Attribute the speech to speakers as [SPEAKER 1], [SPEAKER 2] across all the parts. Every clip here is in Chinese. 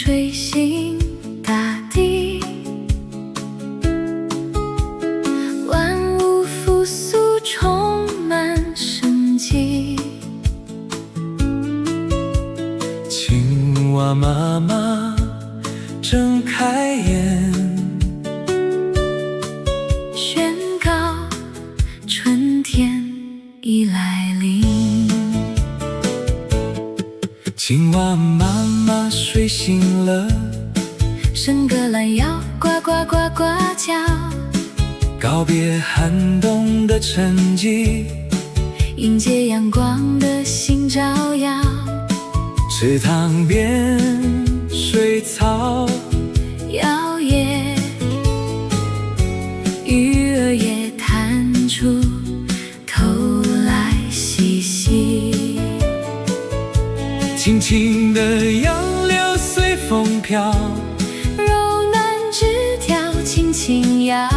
[SPEAKER 1] 吹醒大地，万物复苏，充满生机。
[SPEAKER 2] 青蛙妈妈睁开眼，
[SPEAKER 1] 宣告春天已来临。
[SPEAKER 2] 青蛙妈妈睡醒了，
[SPEAKER 1] 伸个懒腰，呱呱呱呱叫，
[SPEAKER 2] 告别寒冬的沉寂，
[SPEAKER 1] 迎接阳光的新照耀。
[SPEAKER 2] 池塘边水草
[SPEAKER 1] 摇曳，鱼儿也探出头来嬉戏。
[SPEAKER 2] 轻轻的杨柳随风飘，
[SPEAKER 1] 柔软枝条轻轻摇，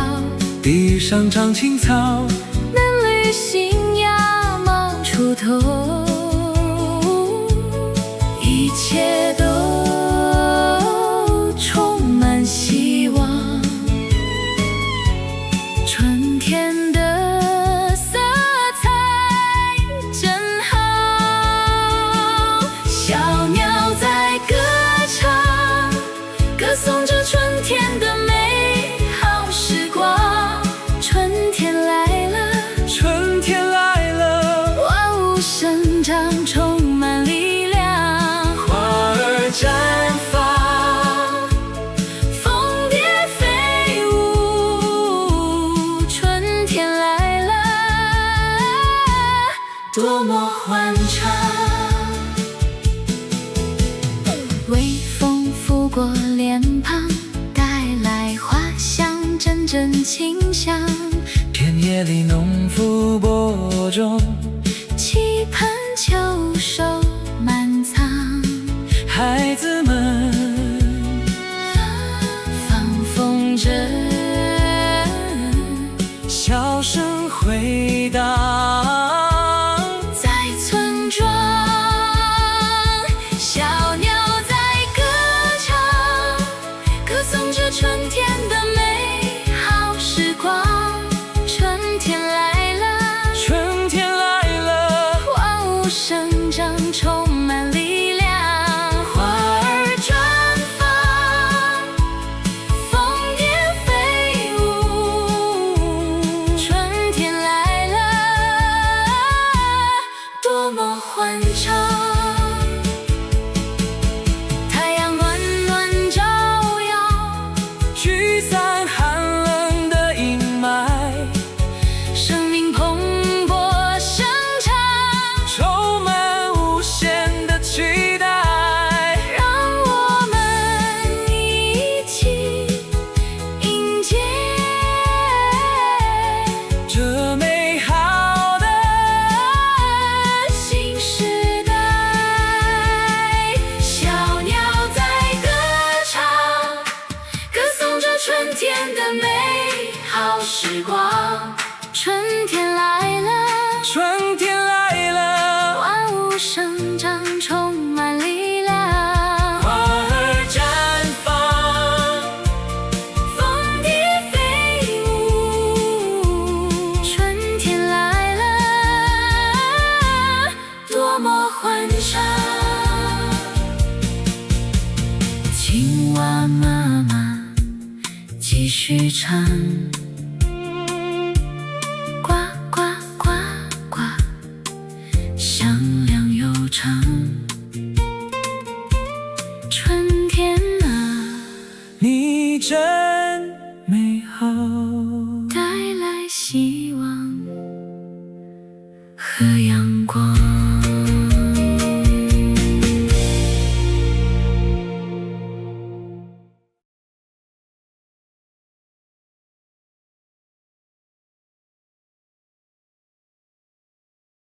[SPEAKER 2] 地上长青草，
[SPEAKER 1] 嫩绿新芽冒出头。一切都充满希望，春天的色彩真好。小鸟在歌唱，歌颂着春天的美好时光。春天来了，
[SPEAKER 2] 春天来了，
[SPEAKER 1] 万物生长，充满力量。
[SPEAKER 2] 绽放，
[SPEAKER 1] 蜂蝶飞舞，春天来了，多么欢畅。微风拂过脸庞，带来花香，阵阵清香。
[SPEAKER 2] 田野里农夫播种，
[SPEAKER 1] 期盼秋收满仓。
[SPEAKER 2] 孩子们
[SPEAKER 1] 放风筝，
[SPEAKER 2] 笑声回荡，
[SPEAKER 1] 在村庄，小鸟在歌唱，歌颂着春天的美好时光。春天来了，
[SPEAKER 2] 春天来了，
[SPEAKER 1] 万物生长，充满力量。欢唱，太阳暖暖照耀，
[SPEAKER 2] 驱散寒冷的阴霾，
[SPEAKER 1] 生命蓬勃生长，
[SPEAKER 2] 充满无限的期待。
[SPEAKER 1] 让我们一起迎接
[SPEAKER 2] 这美好的
[SPEAKER 1] 新时代。小鸟在歌唱，歌颂着春天的美好时光。春天来了，
[SPEAKER 2] 春天来了，
[SPEAKER 1] 万物生长，充满力量。
[SPEAKER 2] 花儿绽放，
[SPEAKER 1] 蜂蝶飞舞，春天来了，多么欢畅。青蛙妈妈继续唱，呱呱呱呱，响亮悠长。春天啊，
[SPEAKER 2] 你真美好。
[SPEAKER 1] 带来希望和阳光。